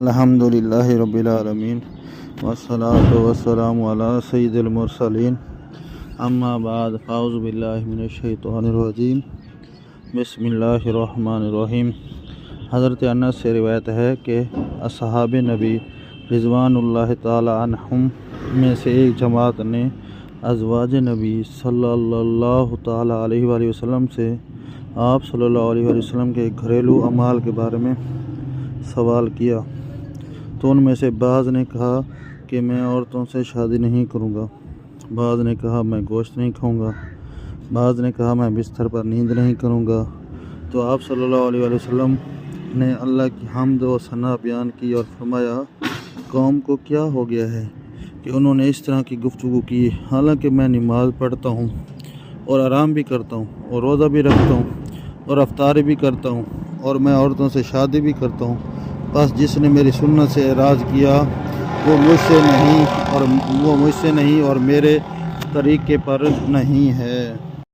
الحمدللہ رب العالمین والصلاة والسلام علی سید المرسلین اما بعد فاعوذ باللہ من الشیطان الرجیم بسم اللہ الرحمن الرحیم۔ حضرت انس سے روایت ہے کہ اصحاب نبی رضوان اللہ تعالی عنہم میں سے ایک جماعت نے ازواج نبی صلی اللہ تعالی علیہ وآلہ وسلم سے آپ صلی اللہ علیہ وآلہ وسلم کے گھریلو اعمال کے بارے میں سوال کیا، تو ان میں سے بعض نے کہا کہ میں عورتوں سے شادی نہیں کروں گا، بعض نے کہا میں گوشت نہیں کھاؤں گا، بعض نے کہا میں بستر پر نیند نہیں کروں گا۔ تو آپ صلی اللہ علیہ وآلہ وسلم نے اللہ کی حمد و ثنا بیان کی اور فرمایا، قوم کو کیا ہو گیا ہے کہ انہوں نے اس طرح کی گفتگو کی، حالانکہ میں نماز پڑھتا ہوں اور آرام بھی کرتا ہوں اور روزہ بھی رکھتا ہوں اور افطاری بھی کرتا ہوں اور میں عورتوں سے شادی بھی کرتا ہوں۔ بس جس نے میری سنت سے اعراض کیا وہ مجھ سے نہیں اور میرے طریقے پر نہیں ہے۔